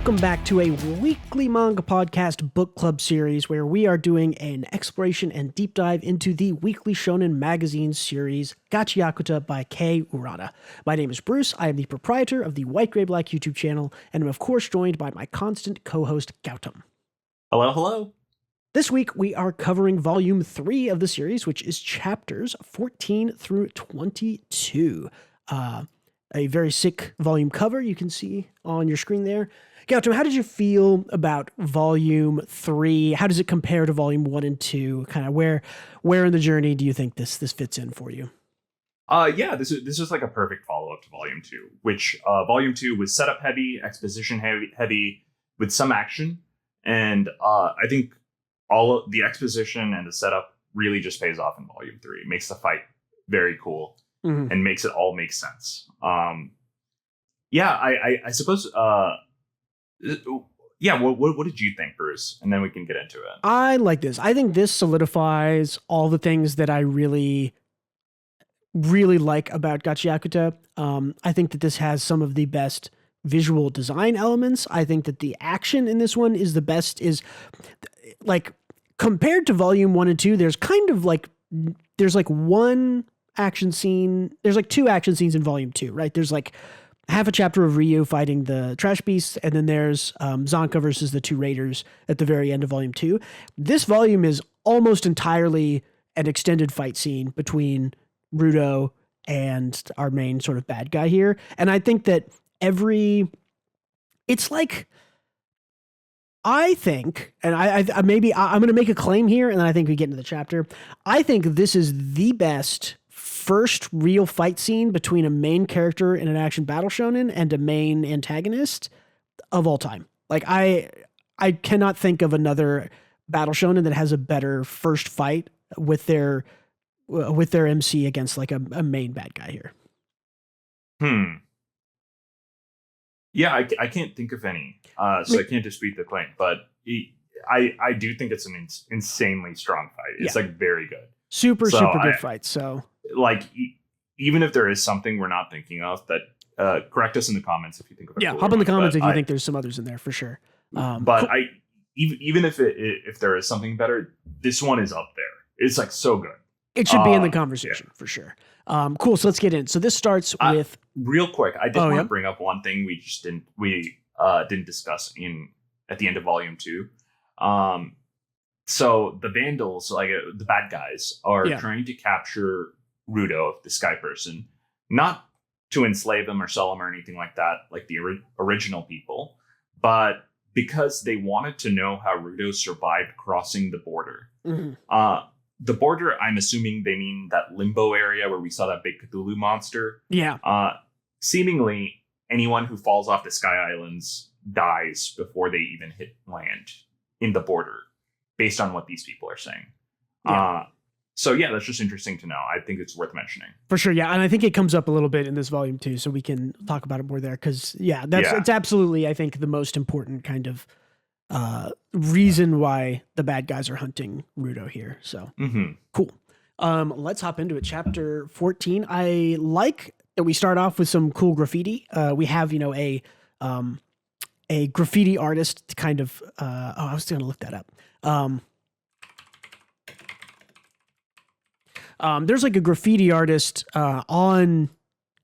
Welcome back to a weekly Manga Podcast book club series where we are doing an exploration and deep dive into the weekly shonen magazine series GACHIAKUTA by Kei Urana. My name is Bruce. I am the proprietor of the White Gray Black YouTube channel, and I'm of course joined by my constant co-host Gautam. Hello, hello. This week we are covering volume 3 of the series, which is chapters 14 through 22. A very sick volume cover you can see on your screen there. Gautam, how did you feel about volume 3? How does it compare to volume 1 and 2? Kind of where in the journey do you think this fits in for you? This is like a perfect follow-up to volume 2, which volume 2 was setup heavy, exposition heavy with some action. And I think all of the exposition and the setup really just pays off in volume 3. It makes the fight very cool. Mm-hmm. And makes it all make sense. I suppose. What did you think, Bruce? And then we can get into it. I like this. I think this solidifies all the things that I really, really like about GACHIAKUTA. I think that this has some of the best visual design elements. I think that the action in this one is the best. Is like compared to volume 1 and 2. There's one action scene. There's like 2 action scenes in volume 2, right? There's like half a chapter of Ryu fighting the trash beasts, and then there's Zonka versus the 2 raiders at the very end of volume 2. This volume is almost entirely an extended fight scene between Rudo and our main sort of bad guy here. And I think that it's like, I think, and I'm going to make a claim here, and then I think we get into the chapter. I think this is the best first real fight scene between a main character in an action battle shonen and a main antagonist of all time. Like I cannot think of another battle shonen that has a better first fight with their MC against like a main bad guy here. Yeah, I can't think of any, so I can't dispute the claim. But I do think it's an insanely strong fight. It's like very good, super good fight. So like even if there is something we're not thinking of, that correct us in the comments if you think of it. Yeah, hop in the comments if you think there's some others in there for sure. But cool. Even if there is something better, this one is up there. It's like so good. It should be in the conversation for sure. Cool. So let's get in. So this starts with real quick. I did want to bring up one thing we didn't discuss at the end of volume 2. So the Vandals, like the bad guys, are trying to capture Rudo, the sky person, not to enslave them or sell them or anything like that, like the original people, but because they wanted to know how Rudo survived crossing the border. Mm-hmm. The border, I'm assuming they mean that limbo area where we saw that big Cthulhu monster. Yeah. Seemingly, anyone who falls off the Sky Islands dies before they even hit land in the border, based on what these people are saying. Yeah. So that's just interesting to know. I think it's worth mentioning. For sure, yeah. And I think it comes up a little bit in this volume too, so we can talk about it more there. Because, it's absolutely, I think, the most important kind of reason why the bad guys are hunting Rudo here. So, Cool. Let's hop into it. Chapter 14. I like that we start off with some cool graffiti. We have, a graffiti artist kind of, I was going to look that up. There's like a graffiti artist on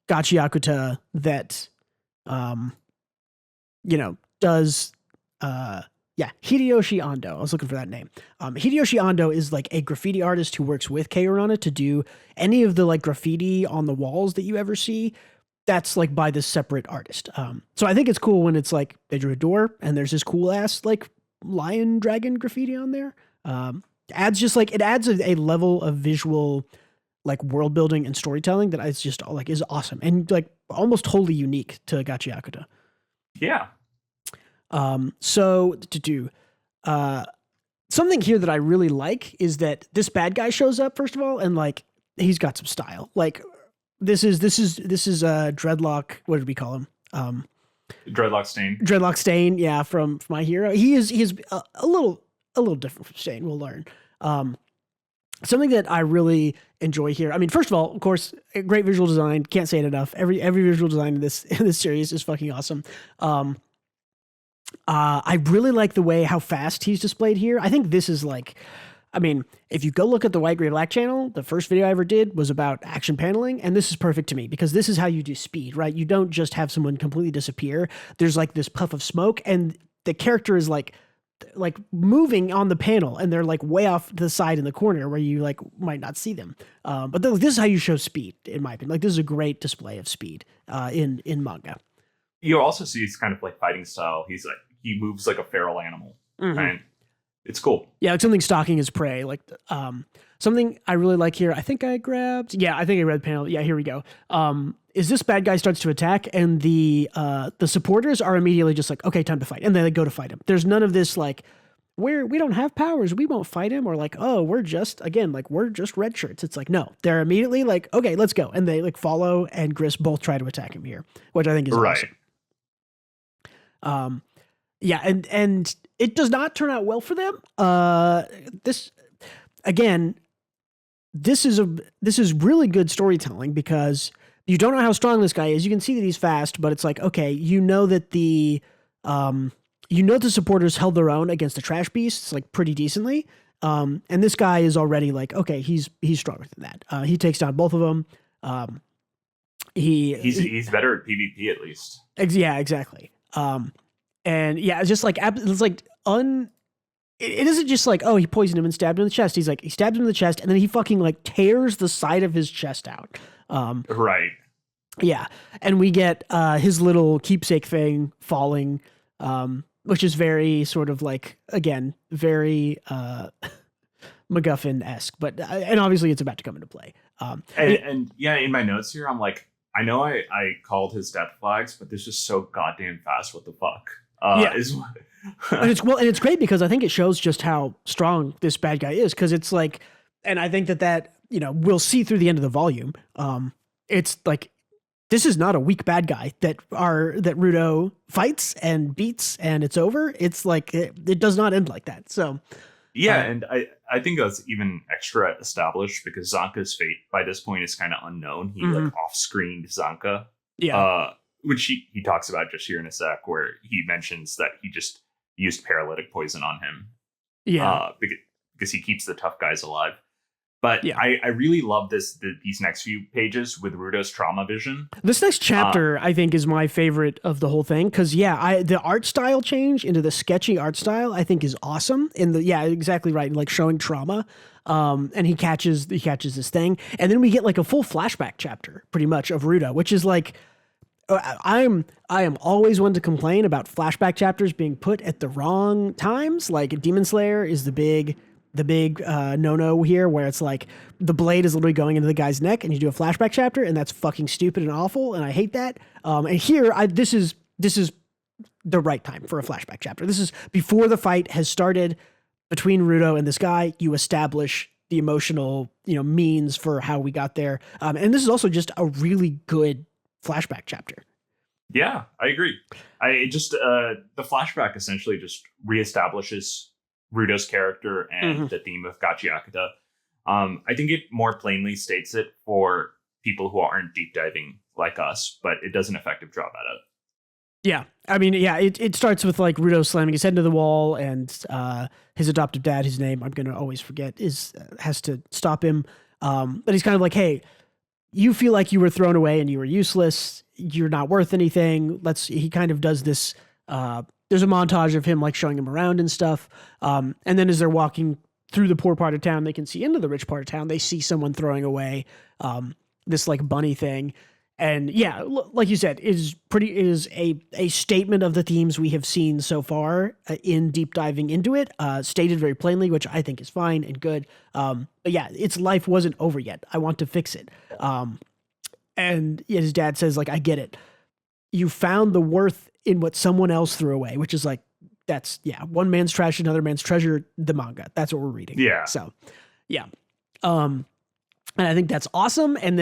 GACHIAKUTA that, does, Hideyoshi Ando. I was looking for that name. Hideyoshi Ando is like a graffiti artist who works with Kei Urana to do any of the like graffiti on the walls that you ever see. That's like by this separate artist. So I think it's cool when it's like they drew a door and there's this cool ass like lion dragon graffiti on there. It adds a level of visual like world building and storytelling that is just like is awesome and like almost wholly unique to GACHIAKUTA. Yeah. So to do something here that I really like is that this bad guy shows up first of all, and like he's got some style. Like this is Dreadlock. What did we call him? Dreadlock Stain. Dreadlock Stain. Yeah, from My Hero. He is a little different from Stain. We'll learn. Something that I really enjoy here. I mean, first of all, of course, great visual design. Can't say it enough. Every visual design in this series is fucking awesome. I really like the way how fast he's displayed here. I think this is like, I mean, if you go look at the White Gray Black channel, the first video I ever did was about action paneling, and this is perfect to me because this is how you do speed, right? You don't just have someone completely disappear. There's like this puff of smoke, and the character is like moving on the panel, and they're like way off to the side in the corner where you like might not see them. But this is how you show speed, in my opinion. Like this is a great display of speed in manga. You also see his kind of like fighting style. He moves like a feral animal, and it's cool. Yeah, like something stalking his prey. Like something I really like here. I think I grabbed the panel. Yeah, here we go. Is this bad guy starts to attack, and the supporters are immediately just like, okay, time to fight, and then they go to fight him. There's none of this like we don't have powers, we won't fight him, or like, oh, we're just red shirts. It's like, no, they're immediately like, okay, let's go, and they like follow and Gris both try to attack him here, which I think is awesome. Yeah, and it does not turn out well for them. This is really good storytelling because you don't know how strong this guy is. You can see that he's fast, but it's like, okay, you know that the supporters held their own against the trash beasts like pretty decently. And this guy is already like, okay, he's stronger than that. He takes down both of them. He's better at PvP at least. Yeah, exactly. And yeah, it's just like it isn't just like, oh, he poisoned him and stabbed him in the chest. He's like, he stabbed him in the chest, and then he fucking like tears the side of his chest out. Right. Yeah, and we get his little keepsake thing falling, which is very sort of like, again, very MacGuffin-esque, but and obviously it's about to come into play. And yeah, in my notes here, I'm like, I know I called his death flags, but this is so goddamn fast. What the fuck? And it's great because I think it shows just how strong this bad guy is. Because it's like, and I think that we'll see through the end of the volume. It's like this is not a weak bad guy that Rudo fights and beats and it's over. It's like it does not end like that. So yeah, and I think that's even extra established because Zanka's fate by this point is kind of unknown. He like off-screened Zanka. Yeah. Which he talks about just here in a sec, where he mentions that he just used paralytic poison on him. Yeah. Because he keeps the tough guys alive. But yeah. I really love these next few pages with Rudo's trauma vision. This next chapter, I think, is my favorite of the whole thing. Because, the art style change into the sketchy art style, I think, is awesome. Exactly right. Like showing trauma. And he catches this thing. And then we get like a full flashback chapter, pretty much, of Rudo, which is like, I am always one to complain about flashback chapters being put at the wrong times. Like Demon Slayer is the big no-no here, where it's like the blade is literally going into the guy's neck and you do a flashback chapter, and that's fucking stupid and awful, and I hate that. And here, this is the right time for a flashback chapter. This is before the fight has started between Rudo and this guy. You establish the emotional, means for how we got there. And this is also just a really good flashback chapter. Yeah, I agree. The flashback essentially just reestablishes Rudo's character and the theme of GACHIAKUTA. I think it more plainly states it for people who aren't deep diving like us, but it does an effective job at it. Yeah. I mean, yeah, it starts with like Rudo slamming his head into the wall, and his adoptive dad, whose name I'm going to always forget, has to stop him. But he's kind of like, hey, you feel like you were thrown away and you were useless. You're not worth anything. He kind of does this, there's a montage of him like showing him around and stuff. And then as they're walking through the poor part of town, they can see into the rich part of town. They see someone throwing away this like bunny thing. And yeah, like you said, it is a statement of the themes we have seen so far in deep diving into it, stated very plainly, which I think is fine and good. But yeah, its life wasn't over yet. I want to fix it. And his dad says, like, I get it. You found the worth in what someone else threw away, which is like, that's, one man's trash, another man's treasure, the manga. That's what we're reading. Yeah. So, yeah. And I think that's awesome. And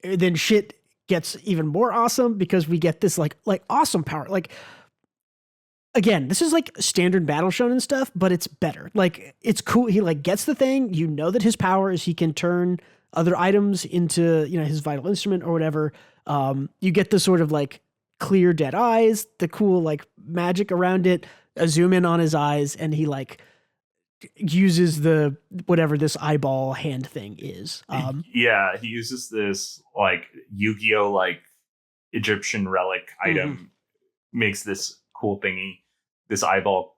then shit gets even more awesome because we get this like awesome power. Like, again, this is like standard battle shonen stuff, but it's better. Like, it's cool. He like gets the thing, that his power is he can turn other items into, his vital instrument or whatever. You get this sort of like clear dead eyes, the cool like magic around it, a zoom in on his eyes, and he like uses the whatever this eyeball hand thing is. Yeah, he uses this like Yu-Gi-Oh like Egyptian relic item, makes this cool thingy, this eyeball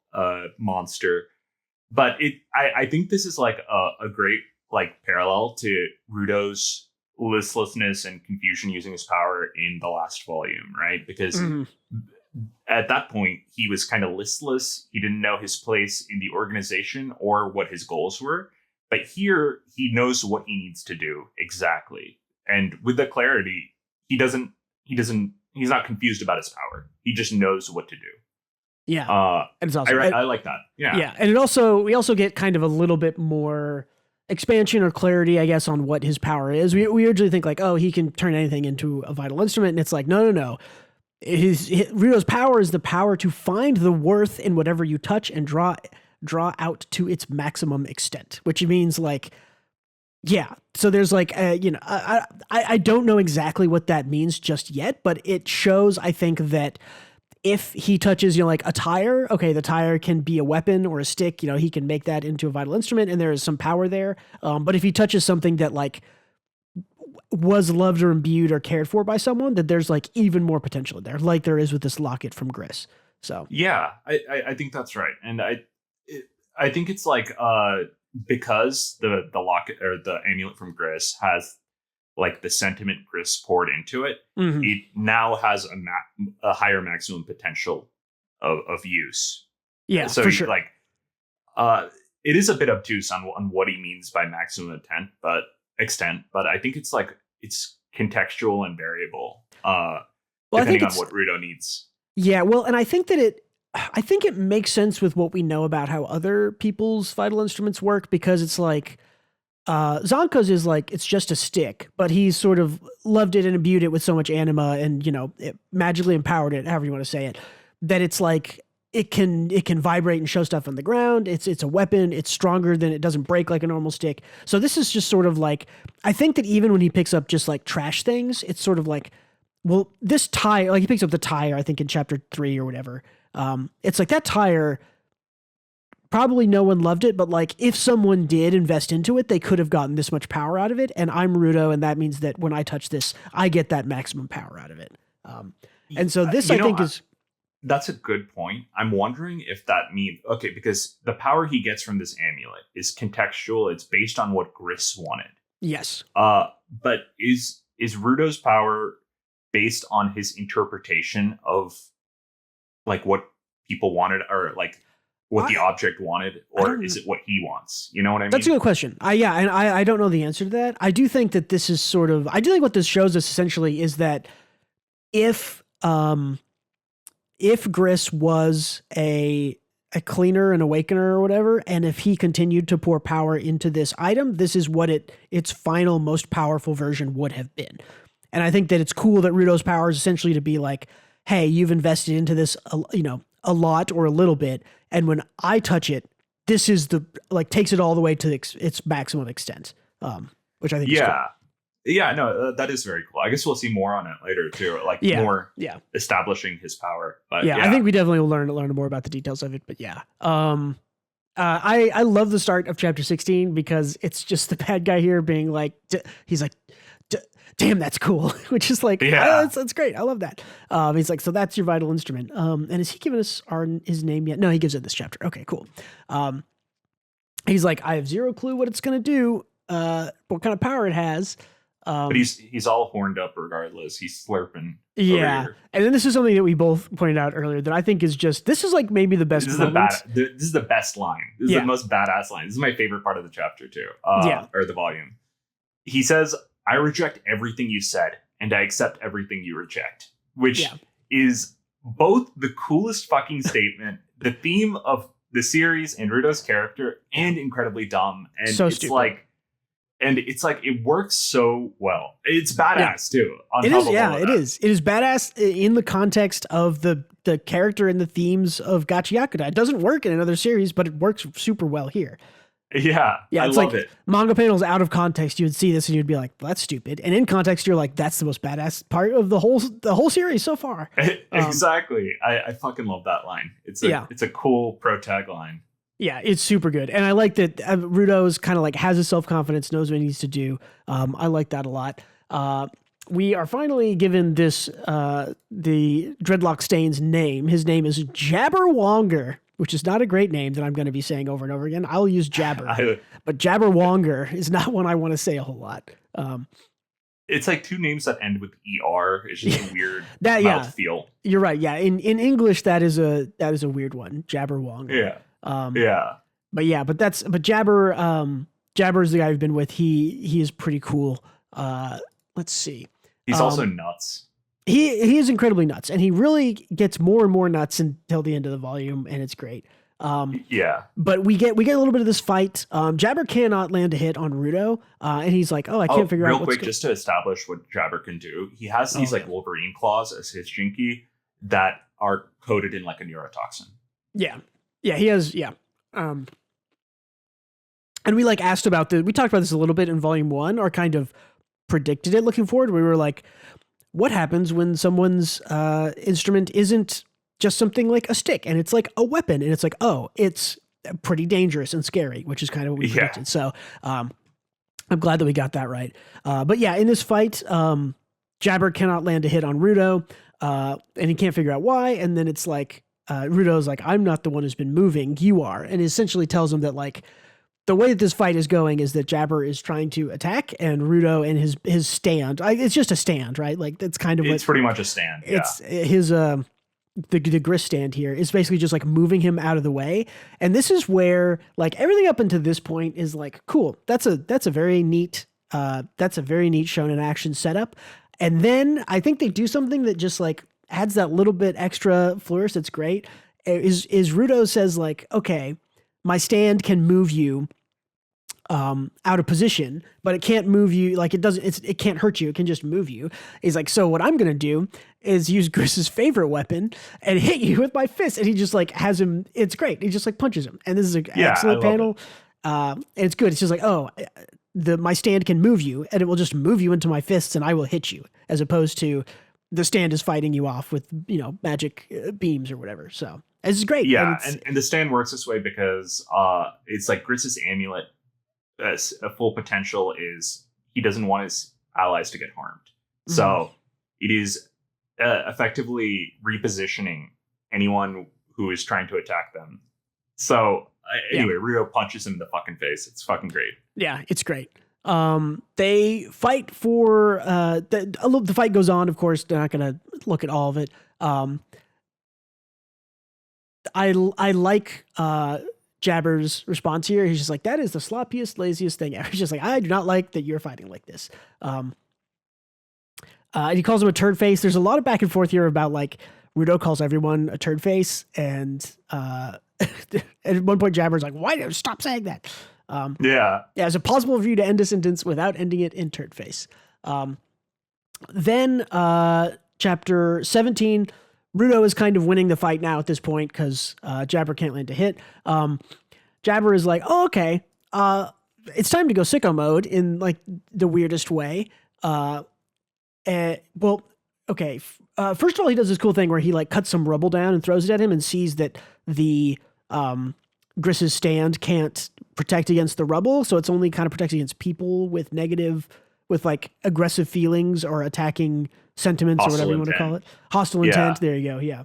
monster. But I think this is like a great like parallel to Rudo's listlessness and confusion using his power in the last volume, right? Because at that point he was kind of listless. He didn't know his place in the organization or what his goals were. But here he knows what he needs to do exactly. And with the clarity, he's not confused about his power. He just knows what to do. Yeah. And it's also, I like that. Yeah. Yeah. And we also get kind of a little bit more expansion or clarity, I guess, on what his power is. We usually think like, oh, he can turn anything into a vital instrument. And it's like, no. Rudo's power is the power to find the worth in whatever you touch and draw out to its maximum extent, which means like, yeah. So there's like, I don't know exactly what that means just yet, but it shows, I think, that if he touches, like a tire, okay, the tire can be a weapon or a stick, he can make that into a vital instrument and there is some power there. But if he touches something that like was loved or imbued or cared for by someone, that there's like even more potential in there, like there is with this locket from Gris. So yeah, I think that's right. And I think it's like, because the locket or the amulet from Gris has like the sentiment Gris poured into it, it now has a higher maximum potential of use. Yeah, so for sure. Like, it is a bit obtuse on what he means by maximum extent, but I think it's like it's contextual and variable, depending on what Rudo needs. Yeah, well, and I think it makes sense with what we know about how other people's vital instruments work, because it's like Zonko's is like, it's just a stick, but he's sort of loved it and imbued it with so much anima and, it magically empowered it, however you want to say it, that it's like, it can vibrate and show stuff on the ground. It's a weapon. It's stronger than, it doesn't break like a normal stick. So this is just sort of like, I think that even when he picks up just like trash things, it's sort of like, well, this tire, like he picks up the tire, I think in chapter 3 or whatever. It's like that tire, probably no one loved it, but like if someone did invest into it, they could have gotten this much power out of it. And I'm Rudo, and that means that when I touch this, I get that maximum power out of it. And so this, I think, is... That's a good point. I'm wondering if that means... Okay, because the power he gets from this amulet is contextual. It's based on what Gris wanted. Yes. But is Rudo's power based on his interpretation of like what people wanted, or like what the object wanted, or is it what he wants? You know what I mean? That's a good question. And I don't know the answer to that. I do think that this is sort of, I do think what this shows us essentially is that if Gris was a cleaner, an awakener or whatever, and if he continued to pour power into this item, this is what its final most powerful version would have been. And I think that it's cool that Rudo's power is essentially to be like, hey, you've invested into this, a lot or a little bit, and when I touch it, this is takes it all the way to its maximum extent, which I think is cool. Yeah, no, that is very cool. I guess we'll see more on it later too, more establishing his power. But I think we definitely will learn more about the details of it. But yeah, I love the start of chapter 16 because it's just the bad guy here being like, he's like, damn, that's cool. Which is like, that's great. I love that. He's like, so that's your vital instrument. And has he given us his name yet? No, he gives it this chapter. Okay, cool. He's like, I have zero clue what it's going to do, what kind of power it has. But he's all horned up regardless. He's slurping. Yeah. And then this is something that we both pointed out earlier that I think is this is like maybe the best moment. This is the best line. This is the most badass line. This is my favorite part of the chapter too. Or the volume. He says, I reject everything you said, and I accept everything you reject. Which is both the coolest fucking statement, the theme of the series and Rudo's character, and incredibly dumb. And so it's stupid. like, and it's like, it works so well. It's badass too. It is. It is badass in the context of the character and the themes of GACHIAKUTA. It doesn't work in another series, but it works super well here. Yeah, Yeah, I it's love like it. manga panels out of context. You would see this and you'd be like, "That's stupid," and in context, you're like, "That's the most badass part of the whole series so far." Exactly. I fucking love that line. It's a cool pro tag line. Yeah, it's super good, and I like that Rudo's kind of like has his self confidence, knows what he needs to do. I like that a lot. We are finally given this the Dreadlock Stain's name. His name is Jabberwonger, which is not a great name that I'm going to be saying over and over again. I'll use Jabber, but Jabberwonger is not one I want to say a whole lot. It's like two names that end with ER. It's just a weird mouthfeel. You're right. Yeah, in English that is a weird one. Jabberwonger. Yeah. But Jabber Jabber is the guy I've been with. He is pretty cool. Let's see. He's also nuts. He is incredibly nuts, and he really gets more and more nuts until the end of the volume, and it's great. But we get a little bit of this fight. Jabber cannot land a hit on Rudo, and he's like, "Oh, I can't figure out." Real quick, just to establish what Jabber can do, he has these Wolverine claws as his jinky that are coated in like a neurotoxin. Yeah, he has. Yeah, and we like asked about we talked about this a little bit in volume 1, or kind of predicted it looking forward. We were like, what happens when someone's instrument isn't just something like a stick and it's like a weapon, and it's like, oh, it's pretty dangerous and scary, which is kind of what we predicted. So I'm glad that we got that right. But yeah, in this fight, Jabber cannot land a hit on Rudo, and he can't figure out why. And then it's like, Rudo's like, I'm not the one who's been moving, you are. And essentially tells him that like, the way that this fight is going is that Jabber is trying to attack, and Rudo and his stand. It's just a stand, right? Like that's kind of it's pretty much a stand. Yeah. It's his the Gris stand here is basically just like moving him out of the way. And this is where like everything up until this point is like cool. That's a very neat shonen action setup. And then I think they do something that just like adds that little bit extra flourish. That's great. Is Rudo says like, okay, my stand can move you out of position, but it can't move you. Like it can't hurt you. It can just move you. He's like, so what I'm going to do is use Gris's favorite weapon and hit you with my fist. And he just like has him. It's great. He just like punches him. And this is an excellent panel. And it's good. It's just like, oh, my stand can move you, and it will just move you into my fists and I will hit you, as opposed to the stand is fighting you off with, magic beams or whatever. So this is great. Yeah. And the stand works this way because it's like Gris's amulet. A full potential is he doesn't want his allies to get harmed. Mm-hmm. So it is effectively repositioning anyone who is trying to attack them. So anyway, Rio punches him in the fucking face. It's fucking great. Yeah, it's great. They fight for the fight goes on. Of course, they're not going to look at all of it. I like Jabber's response here. He's just like, that is the sloppiest, laziest thing ever. He's just like, I do not like that you're fighting like this. And he calls him a turd face. There's a lot of back and forth here about like Rudo calls everyone a turd face, and at one point Jabber's like, why do you stop saying that? Is it possible for you to end a sentence without ending it in turd face? Then chapter 17, Rudo is kind of winning the fight now at this point because Jabber can't land a hit. Jabber is like, oh, okay, it's time to go sicko mode in like the weirdest way. First of all, he does this cool thing where he like cuts some rubble down and throws it at him and sees that the Gris's stand can't protect against the rubble, so it's only kind of protects against people with like aggressive feelings or attacking sentiments, hostile or whatever you want to call it. Hostile intent. There you go. Yeah.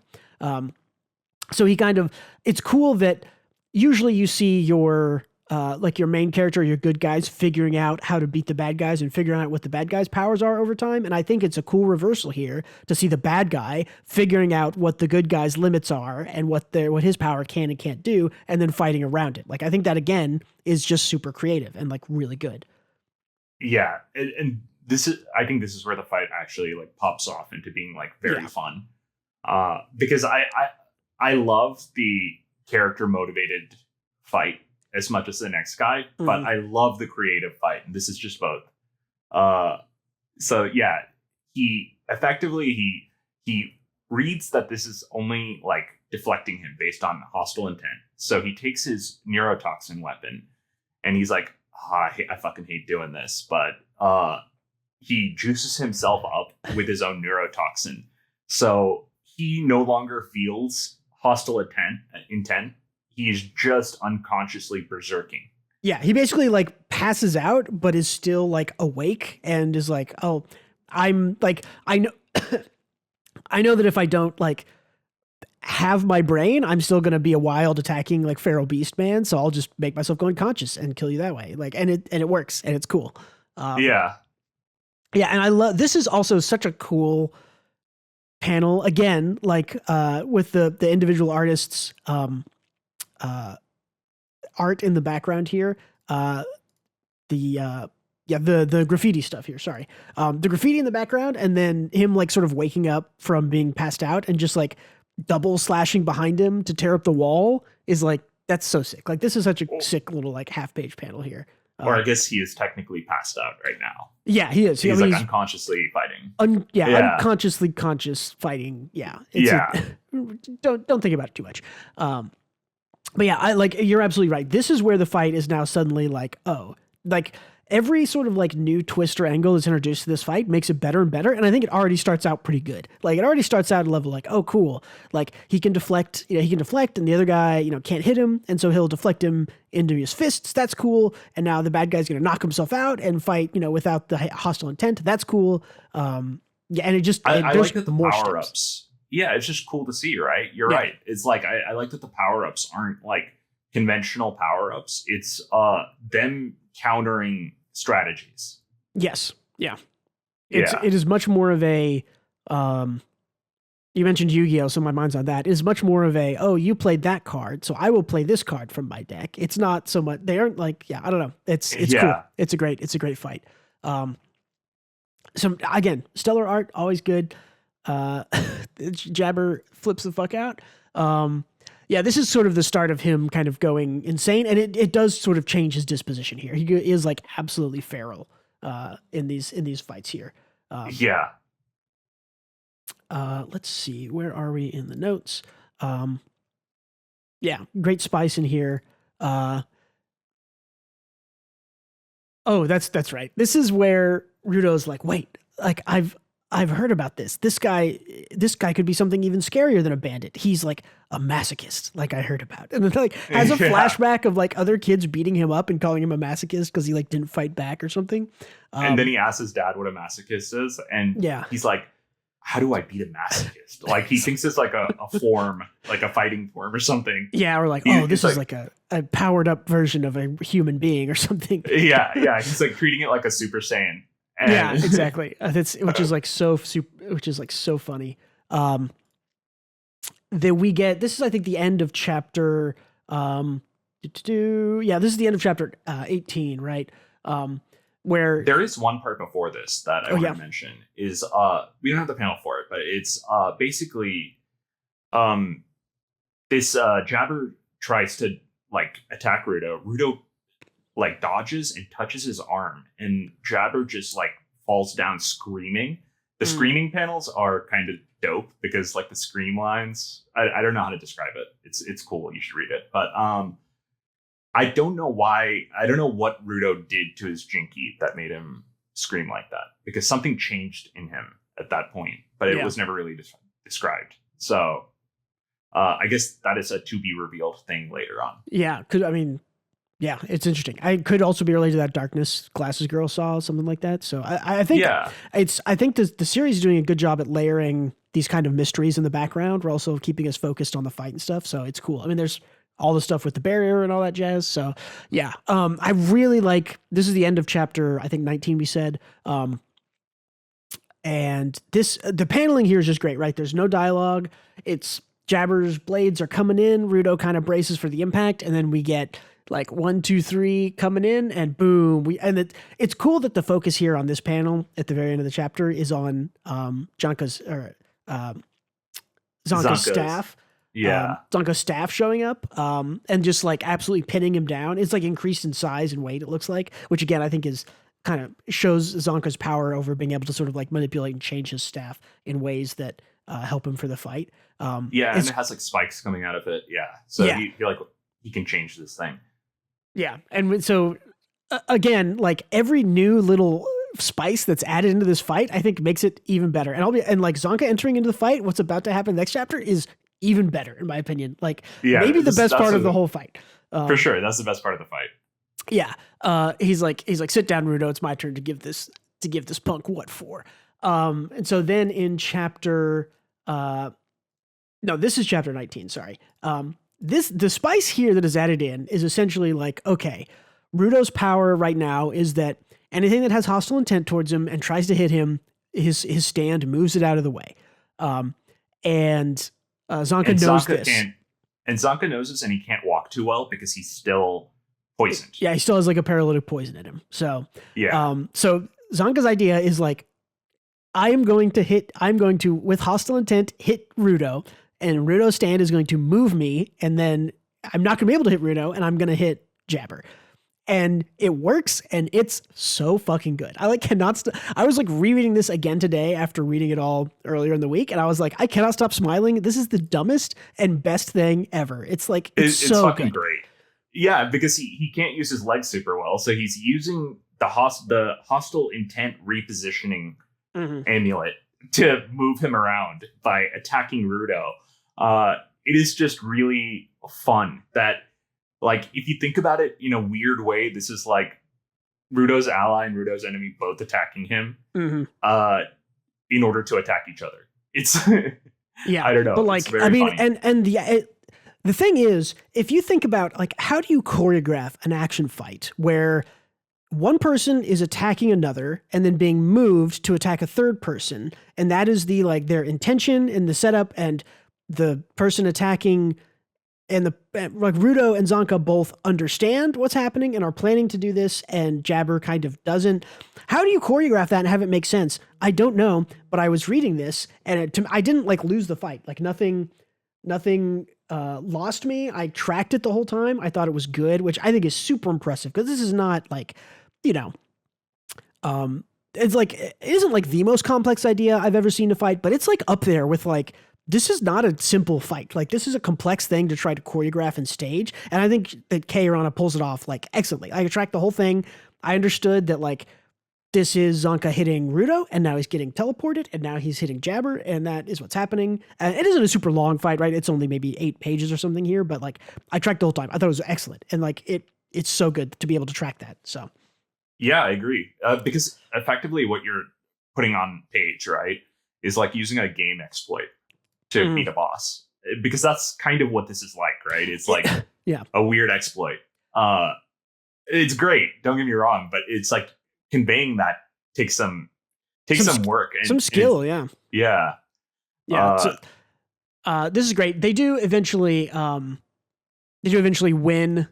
So he kind of, it's cool that usually you see your main character, your good guys figuring out how to beat the bad guys and figuring out what the bad guys' powers are over time. And I think it's a cool reversal here to see the bad guy figuring out what the good guy's limits are and what his power can and can't do, and then fighting around it. Like, I think that again is just super creative and like really good. Yeah. And I think this is where the fight actually like pops off into being like very fun. Because I love the character motivated fight as much as the next guy, but I love the creative fight, and this is just both. So yeah, he reads that this is only like deflecting him based on hostile intent. So he takes his neurotoxin weapon and he's like, I fucking hate doing this, but he juices himself up with his own neurotoxin, so he no longer feels hostile intent. He's just unconsciously berserking. Yeah, he basically like passes out, but is still like awake and is like, oh, I'm like, I know, I know that if I don't like have my brain, I'm still going to be a wild attacking like feral beast man. So I'll just make myself go unconscious and kill you that way. Like, and it works and it's cool. Yeah. And I love, this is also such a cool panel again, like, with the individual artists, art in the background here. The graffiti stuff here. Sorry. The graffiti in the background and then him like sort of waking up from being passed out and just like double slashing behind him to tear up the wall is like, that's so sick. Like this is such a sick little like half page panel here. Or I guess he is technically passed out right now. Yeah, he is. He's unconsciously fighting. Unconsciously conscious fighting. Yeah. Don't think about it too much. But yeah, I like, you're absolutely right. This is where the fight is now suddenly like, oh, like every sort of like new twist or angle that's introduced to this fight makes it better and better. And I think it already starts out pretty good. Like it already starts out at a level like, oh, cool. Like he can deflect and the other guy, can't hit him. And so he'll deflect him into his fists. That's cool. And now the bad guy's going to knock himself out and fight, without the hostile intent. That's cool. And it just, I like that the power-ups. Yeah, it's just cool to see, right? You're right. It's like, I like that the power-ups aren't like conventional power-ups. It's them countering strategies. Yes. Yeah. It is much more of a, you mentioned Yu-Gi-Oh! So my mind's on that. It is much more of a, oh, you played that card, so I will play this card from my deck. It's not so much, they aren't like, I don't know. It's cool. It's a great fight. So again, stellar art, always good. Jabber flips the fuck out. This is sort of the start of him kind of going insane, and it does sort of change his disposition here. He is like absolutely feral in these fights here. Let's see, where are we in the notes? Great spice in here. That's right. This is where Rudo's like, wait, like I've heard about this. This guy could be something even scarier than a bandit. He's like a masochist, like I heard about. And then like has a flashback of like other kids beating him up and calling him a masochist because he like didn't fight back or something. And then he asks his dad what a masochist is, and he's like, how do I beat a masochist? Like he thinks it's like a form, like a fighting form or something. Yeah, or like, this is like a powered up version of a human being or something. Yeah. He's like treating it like a Super Saiyan. And yeah, exactly. Which is like so funny. That we get, this is I think the end of chapter this is the end of chapter 18, right? Where there is one part before this that I want to mention is we don't have the panel for it, but it's basically this Jabber tries to like attack Rudo. Rudo like dodges and touches his arm, and Jabber just like falls down screaming. The screaming panels are kind of dope because like the scream lines, I don't know how to describe it. It's cool. You should read it. But I don't know why. I don't know what Rudo did to his Jinky that made him scream like that, because something changed in him at that point, but it was never really described. So I guess that is a to be revealed thing later on. Yeah. Yeah, it's interesting. I could also be related to that darkness glasses girl saw, something like that. So I think I think the series is doing a good job at layering these kind of mysteries in the background. We're also keeping us focused on the fight and stuff. So it's cool. I mean, there's all the stuff with the barrier and all that jazz. So yeah, I really like, this is the end of chapter, I think 19 we said. And the paneling here is just great, right? There's no dialogue. It's Jabber's blades are coming in. Rudo kind of braces for the impact. And then we get like 1, 2, 3 coming in and boom. It's cool that the focus here on this panel at the very end of the chapter is on Zonka's staff. Yeah. Zonka's staff showing up and just like absolutely pinning him down. It's like increased in size and weight, it looks like, which again, I think is kind of shows Zonka's power over being able to sort of like manipulate and change his staff in ways that help him for the fight. And it has like spikes coming out of it. Yeah. So he like he can change this thing. Yeah. And so again, like every new little spice that's added into this fight, I think makes it even better. And like Zonka entering into the fight, what's about to happen next chapter is even better in my opinion. Like maybe the best part of the whole fight. For sure. That's the best part of the fight. Yeah. He's like, sit down, Rudo. It's my turn to give this punk what for. And so then in chapter, this is chapter 19. Sorry. The spice here that is added in is essentially like, okay, Rudo's power right now is that anything that has hostile intent towards him and tries to hit him, his stand moves it out of the way. And Zonka knows this. And Zonka knows this, and he can't walk too well because he's still poisoned. Yeah, he still has like a paralytic poison in him. So yeah. So Zonka's idea is like, I'm going to with hostile intent hit Rudo, and Rudo's stand is going to move me, and then I'm not going to be able to hit Rudo, and I'm going to hit Jabber. And it works, and it's so fucking good. I like cannot. I was like rereading this again today after reading it all earlier in the week, and I was like, I cannot stop smiling. This is the dumbest and best thing ever. It's like it's so fucking great. Yeah, because he can't use his legs super well, so he's using the hostile intent repositioning amulet to move him around by attacking Rudo. It is just really fun that. Like, if you think about it in a weird way, this is like Rudo's ally and Rudo's enemy both attacking him in order to attack each other. It's yeah, I don't know. But like, I mean, funny. The thing is, if you think about like, how do you choreograph an action fight where one person is attacking another and then being moved to attack a third person, and that is the like their intention in the setup, and the person attacking. And like Rudo and Zonka both understand what's happening and are planning to do this, and Jabber kind of doesn't. How do you choreograph that and have it make sense? I don't know, but I was reading this, and I didn't like lose the fight. Like nothing lost me. I tracked it the whole time. I thought it was good, which I think is super impressive because this is not like, it's like it isn't like the most complex idea I've ever seen to fight, but it's like up there with like. This is not a simple fight. Like this is a complex thing to try to choreograph and stage. And I think that Urana pulls it off like excellently. I tracked the whole thing. I understood that like this is Zonka hitting Rudo, and now he's getting teleported, and now he's hitting Jabber, and that is what's happening. It isn't a super long fight, right? It's only maybe 8 pages or something here, but like I tracked the whole time. I thought it was excellent. And like it's so good to be able to track that. So yeah, I agree. Because effectively what you're putting on page, right, is like using a game exploit to beat a boss, because that's kind of what this is like, right? It's like a weird exploit. It's great, don't get me wrong, but it's like conveying that takes some work and some skill. Yeah. This is great. They do eventually win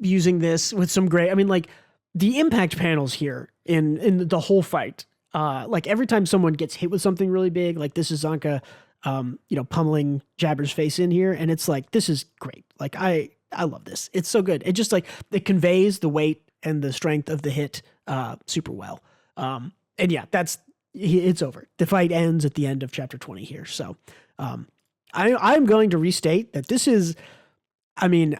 using this with some great. I mean, like the impact panels here in the whole fight. Like every time someone gets hit with something really big, like this is Zonka. Pummeling Jabber's face in here, and it's like this is great. Like I love this. It's so good. It just like it conveys the weight and the strength of the hit super well. And yeah, it's over. The fight ends at the end of chapter 20 here. So I'm going to restate that this is. I mean,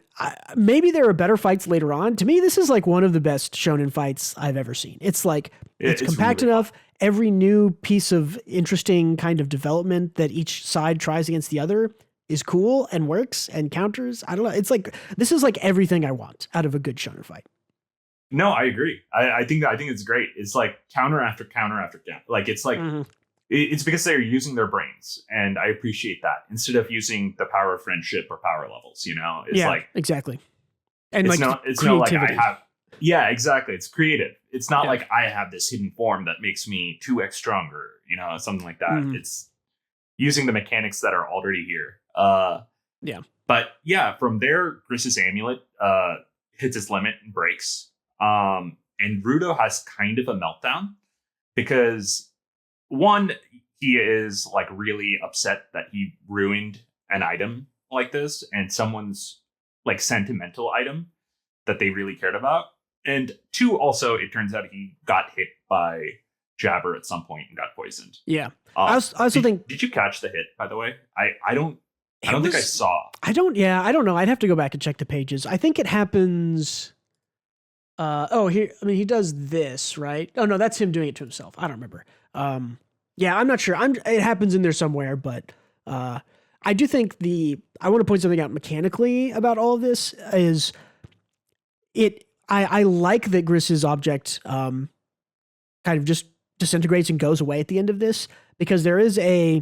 maybe there are better fights later on. To me, this is like one of the best shonen fights I've ever seen. It's like it's compact really enough. Every new piece of interesting kind of development that each side tries against the other is cool and works and counters. I don't know. It's like this is like everything I want out of a good shonen fight. No, I agree. I think it's great. It's like counter after counter after counter. Like it's like it's because they're using their brains, and I appreciate that instead of using the power of friendship or power levels. It's like exactly. And it's like it's not like I have. Yeah, exactly. It's creative. It's not like I have this hidden form that makes me 2x stronger, something like that. It's using the mechanics that are already here. But yeah, from there, Gris's amulet hits its limit and breaks. And Rudo has kind of a meltdown because one, he is like really upset that he ruined an item like this and someone's like sentimental item that they really cared about. And two, also, it turns out he got hit by Jabber at some point and got poisoned. Yeah. I also think. Did you catch the hit, by the way? I don't think I saw. I don't know. I'd have to go back and check the pages. I think it happens. He does this, right? Oh no, that's him doing it to himself. I don't remember. Yeah, I'm not sure. It happens in there somewhere, but I do think I want to point something out mechanically about all of this is I like that Griss's object kind of just disintegrates and goes away at the end of this, because there's a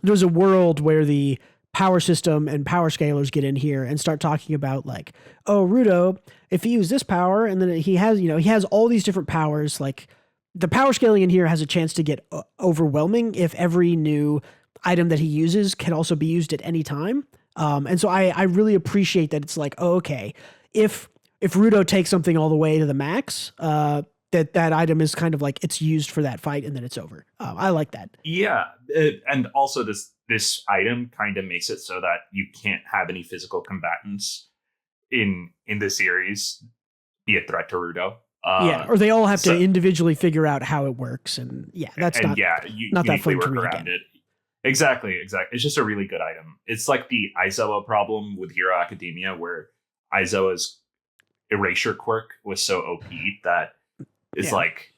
world where the power system and power scalers get in here and start talking about like, oh, Rudo, if he used this power, and then he has all these different powers, like the power scaling in here has a chance to get overwhelming if every new item that he uses can also be used at any time. And so I really appreciate that it's like, oh, okay, if Rudo takes something all the way to the max, that item is kind of like it's used for that fight and then it's over. I like that. Yeah, and also this item kind of makes it so that you can't have any physical combatants in the series be a threat to Rudo. Or they all have to individually figure out how it works, and not that fun to read again. It. Exactly. It's just a really good item. It's like the Aizawa problem with Hero Academia, where Aizawa's erasure quirk was so OP that it's like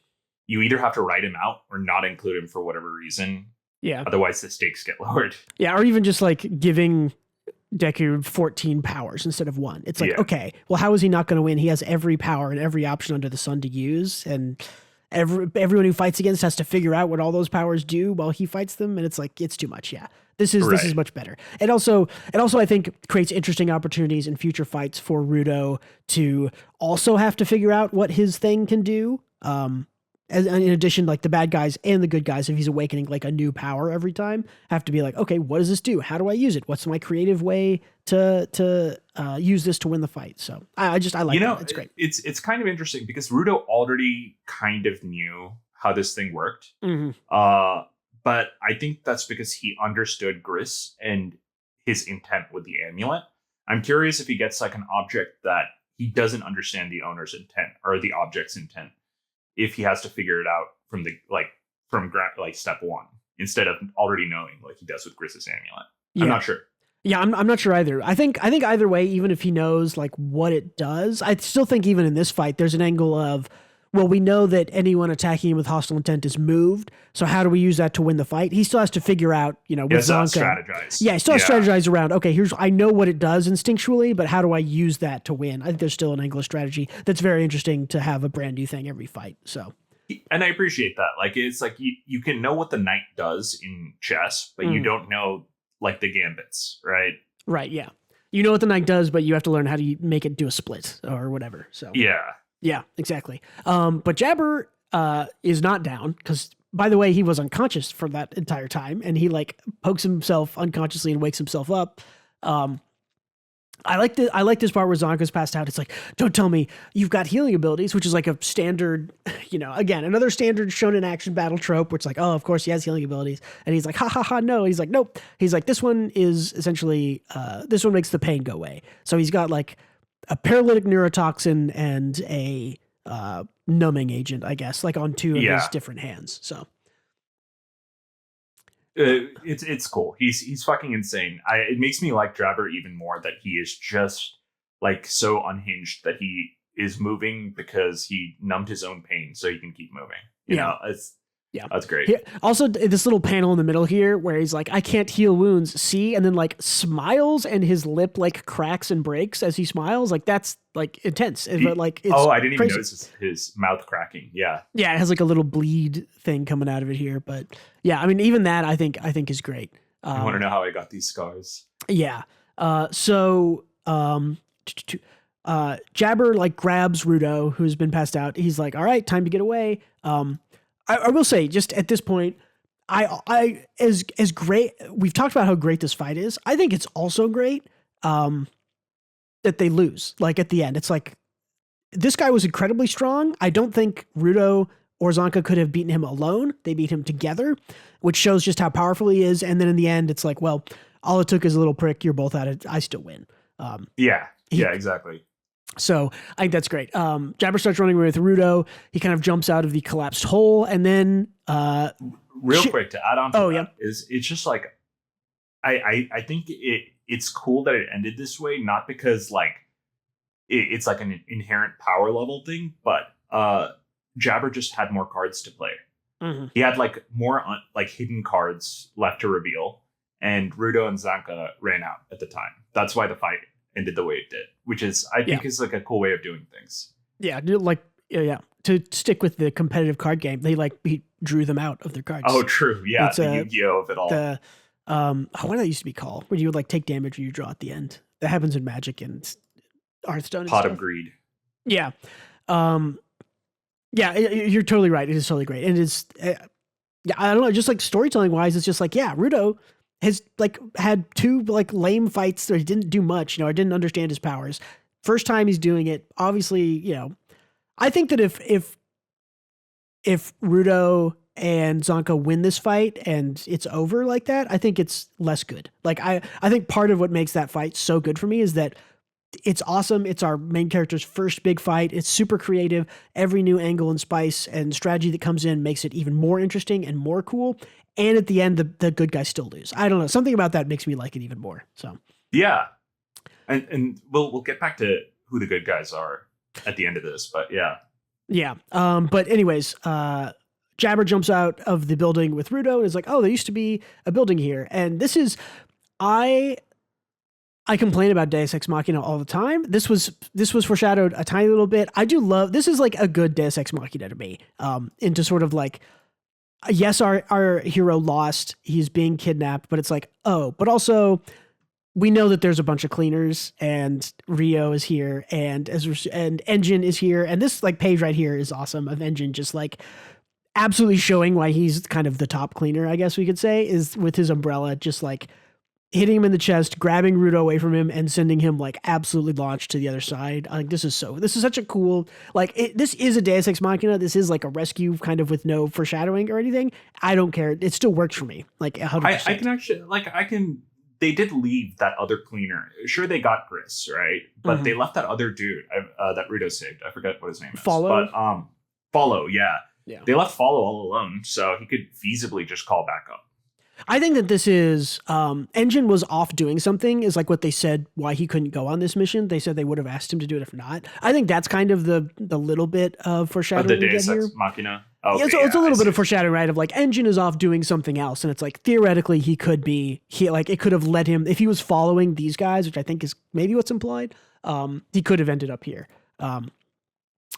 you either have to write him out or not include him for whatever reason. Yeah. Otherwise, the stakes get lowered. Yeah, or even just like giving Deku 14 powers instead of 1. It's like, okay, well, how is he not going to win? He has every power and every option under the sun to use, and everyone who fights against has to figure out what all those powers do while he fights them, and it's like it's too much. Yeah, this is much better. It also I think creates interesting opportunities in future fights for Rudo to also have to figure out what his thing can do. In addition, like the bad guys and the good guys, if he's awakening like a new power every time, have to be like, okay, what does this do? How do I use it? What's my creative way to use this to win the fight? So I like that. It's great. It's kind of interesting because Rudo already kind of knew how this thing worked. Mm-hmm. But I think that's because he understood Griss and his intent with the amulet. I'm curious if he gets like an object that he doesn't understand the owner's intent or the object's intent, if he has to figure it out from step 1 instead of already knowing like he does with Griss's amulet. I'm not sure. Yeah, I'm not sure either. I think either way, even if he knows like what it does, I still think even in this fight, there's an angle of, well, we know that anyone attacking him with hostile intent is moved. So how do we use that to win the fight? He still has to figure out, with Zonka. Strategize. Yeah, he still has to strategize around, okay, I know what it does instinctually, but how do I use that to win? I think there's still an angle of strategy that's very interesting to have a brand new thing every fight. So, and I appreciate that. Like, it's like you can know what the knight does in chess, but you don't know like the gambits, right? Right, yeah. You know what the knight does, but you have to learn how to make it do a split or whatever. So yeah, exactly. But Jabber is not down because, by the way, he was unconscious for that entire time, and he like pokes himself unconsciously and wakes himself up. I like this part where Zonka's passed out. It's like, don't tell me you've got healing abilities, which is like a standard, again, another standard shonen action battle trope where it's like, oh, of course he has healing abilities. And he's like, ha ha ha, no. He's like, nope. He's like, this one is essentially, this one makes the pain go away. So he's got like a paralytic neurotoxin and a numbing agent, I guess, like on 2 of his different hands. So it's cool. He's fucking insane. It makes me like Jabber even more that he is just like so unhinged that he is moving because he numbed his own pain so he can keep moving. You know, that's great. Also, this little panel in the middle here where he's like, I can't heal wounds, see? And then like smiles and his lip like cracks and breaks as he smiles. Like that's like intense. But like, it's I didn't even notice his mouth cracking. Yeah. Yeah, it has like a litlittle bleed thing coming out of it here. But yeah, I mean, even that I think is great. I want to know how I got these scars. Yeah. Jabber like grabs Rudo, who's been passed out. He's like, all right, time to get away. I will say, just at this point, as great, we've talked about how great this fight is. I think it's also great that they lose. Like at the end, it's like this guy was incredibly strong. I don't think Rudo or Zonka could have beaten him alone. They beat him together, which shows just how powerful he is. And then in the end, it's like, well, all it took is a little prick. You're both at it. I still win. Exactly. So I think that's great. Jabber starts running away with Rudo. He kind of jumps out of the collapsed hole, and then real quick to add on to that is it's just like I think it's cool that it ended this way, not because like it's like an inherent power level thing, but Jabber just had more cards to play. Mm-hmm. He had like more like hidden cards left to reveal, and Rudo and Zanka ran out at the time. That's why the fight ended the way it did, which is I think is like a cool way of doing things. Yeah, to stick with the competitive card game, he drew them out of their cards. Oh, true. Yeah, it's the Yu-Gi-Oh of it all. What did that used to be called? Where you would like take damage when you draw at the end. That happens in Magic and Hearthstone. Pot of Greed. Yeah. Yeah, you're totally right. It is totally great. And it's, I don't know, just like storytelling wise, it's just like, yeah, Rudo has like had 2 like lame fights where he didn't do much. I didn't understand his powers. First time he's doing it. Obviously, I think that if Rudo and Zanka win this fight and it's over like that, I think it's less good. Like I think part of what makes that fight so good for me is that it's awesome. It's our main character's first big fight. It's super creative. Every new angle and spice and strategy that comes in makes it even more interesting and more cool. And at the end, the good guys still lose. I don't know. Something about that makes me like it even more. So yeah, and we'll get back to who the good guys are at the end of this, but yeah. But anyways, Jabber jumps out of the building with Rudo and is like, oh, there used to be a building here. And this is, I complain about Deus Ex Machina all the time. This was foreshadowed a tiny little bit. I do love, this is like a good Deus Ex Machina to me, into sort of like, yes, our hero lost, he's being kidnapped, but it's like, oh, but also we know that there's a bunch of cleaners and Rio is here and Engine is here. And this like page right here is awesome of Engine just like absolutely showing why he's kind of the top cleaner, I guess we could say, is with his umbrella, just like hitting him in the chest, grabbing Rudo away from him and sending him like absolutely launched to the other side. I think this is such a cool, like this is a Deus Ex Machina. This is like a rescue kind of with no foreshadowing or anything. I don't care. It still works for me. Like 100%. I can actually they did leave that other cleaner. Sure, they got Gris, right? But they left that other dude that Rudo saved. I forget what his name is. Follow? But Follow, yeah. They left Follow all alone, so he could feasibly just call back up. I think that this is Engine was off doing something is like what they said why he couldn't go on this mission. They said they would have asked him to do it if not. I think that's kind of the little bit of foreshadowing the we get Deus Ex here. Machina. Okay, it's a little bit of foreshadowing, right? Of like Engine is off doing something else, and it's like theoretically it could have led him if he was following these guys, which I think is maybe what's implied. He could have ended up here.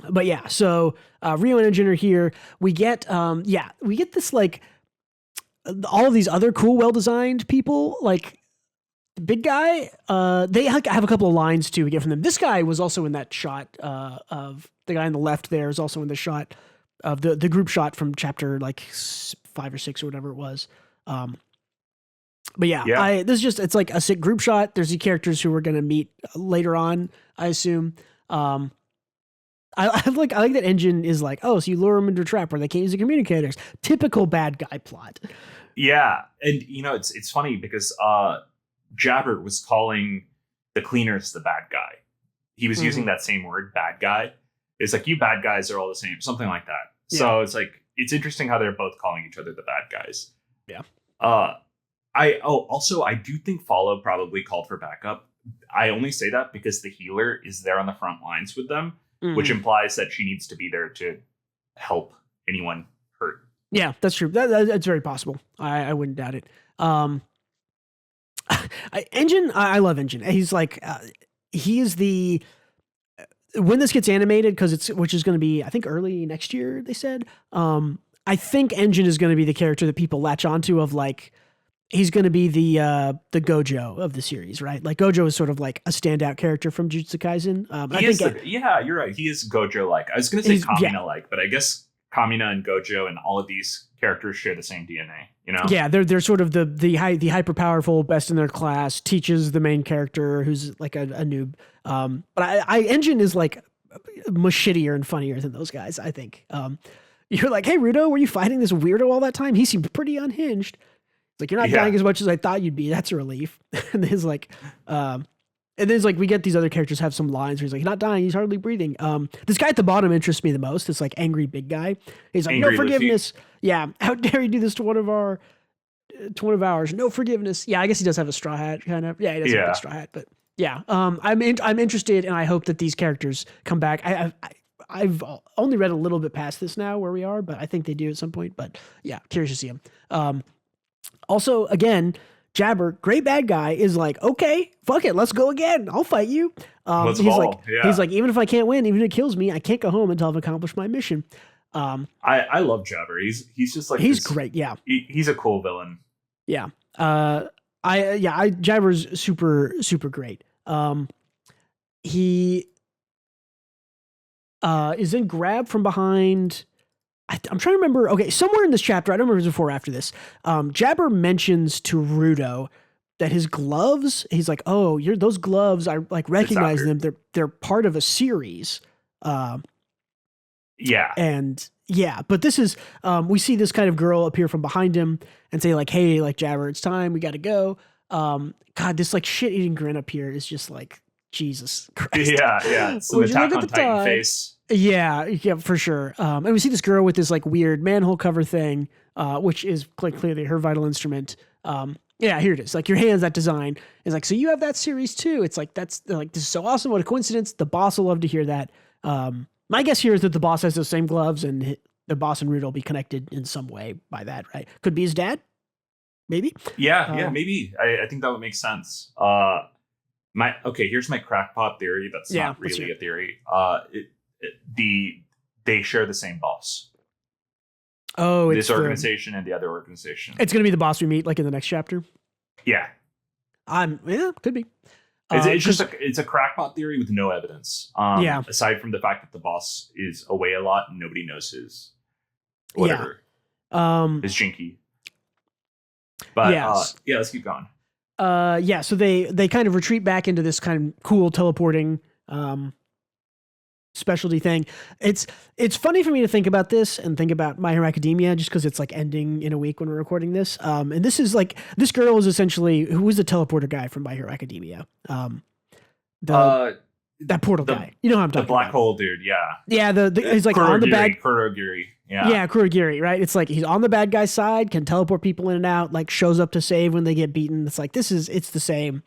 But yeah, so Rio and Engine are here. We get this like all of these other cool, well-designed people, like the big guy. They have a couple of lines too we get from them. This guy was also in that shot of the guy on the left. There is also in the shot of the group shot from chapter like 5 or 6 or whatever it was. But yeah. This is just, it's like a sick group shot. There's the characters who we're going to meet later on, I assume. I like that Engine is like, oh, so you lure them into a trap where they can't use the communicators. Typical bad guy plot. Yeah. And it's funny because Jabber was calling the cleaners the bad guy. He was using that same word, bad guy. It's like, you bad guys are all the same, something like that. Yeah. So it's like, it's interesting how they're both calling each other the bad guys. Yeah. I do think Follow probably called for backup. I only say that because the healer is there on the front lines with them, which implies that she needs to be there to help anyone hurt. Yeah, that's true. That's very possible. I wouldn't doubt it. Engine, I love Engine. He's like, he is the, when this gets animated, which is going to be, I think early next year, they said, I think Engine is going to be the character that people latch onto of like, he's going to be the Gojo of the series, right? Like Gojo is sort of like a standout character from Jujutsu Kaisen. You're right. He is Gojo-like. I was going to say Kamina-like, but I guess Kamina and Gojo and all of these characters share the same DNA, you know? Yeah, they're sort of the hyper powerful, best in their class, teaches the main character who's like a noob. But Engine is like much shittier and funnier than those guys, I think. You're like, hey, Rudo, were you fighting this weirdo all that time? He seemed pretty unhinged. It's like, you're not dying as much as I thought you'd be. That's a relief. And then it's like, we get these other characters have some lines where he's like, not dying, he's hardly breathing. This guy at the bottom interests me the most. It's like angry big guy. He's like, angry no forgiveness. Luffy. Yeah. How dare you do this to one of ours? No forgiveness. Yeah. I guess he does have a straw hat kind of. Yeah. He does have a straw hat, but Yeah. I'm interested, and I hope that these characters come back. I've only read a little bit past this now where we are, but I think they do at some point. But yeah, curious to see them. Also, again, Jabber, great bad guy, is like, okay, fuck it, let's go again. I'll fight you. Let's he's ball. like, Yeah. he's like, even if I can't win, even if it kills me, I can't go home until I've accomplished my mission. I love Jabber. He's just like he's great. Yeah, he's a cool villain. Yeah. Jabber's super great. He is then grabbed from behind. I'm trying to remember. Okay, somewhere in this chapter, I don't remember if it was before or after this. Jabber mentions to Rudo that his gloves. He's like, "Oh, those gloves. I like recognize them. They're part of a series." Yeah. And yeah, but this is we see this kind of girl appear from behind him and say like, "Hey, like Jabber, it's time. We got to go." God, this like shit-eating grin up here is just like Jesus Christ. Yeah. Some Attack on Titan face. Yeah, for sure. And we see this girl with this like weird manhole cover thing, which is clearly her vital instrument. Yeah, here it is. Like your hands, that design is like, so you have that series too. It's like, this is so awesome. What a coincidence. The boss will love to hear that. My guess here is that the boss has those same gloves and the boss and Rudo will be connected in some way by that, right? Could be his dad. Maybe. Yeah, maybe. I think that would make sense. Here's my crackpot theory. That's not really a theory. They share the same boss. Oh, this organization and the other organization. It's going to be the boss we meet like in the next chapter. Yeah. Could be. It's just it's a crackpot theory with no evidence. Aside from the fact that the boss is away a lot and nobody knows his whatever. His jinky. But let's keep going. So they kind of retreat back into this kind of cool teleporting specialty thing. It's funny for me to think about this and think about My Hero Academia just because it's like ending in a week when we're recording this. And this is like, this girl is essentially, who was the teleporter guy from My Hero Academia? That portal guy. You know how I'm talking about. The black hole dude, yeah. Yeah, he's like on the bad... Kurogiri, yeah. Yeah, Kurogiri, right? It's like he's on the bad guy's side, can teleport people in and out, like shows up to save when they get beaten. It's like, it's the same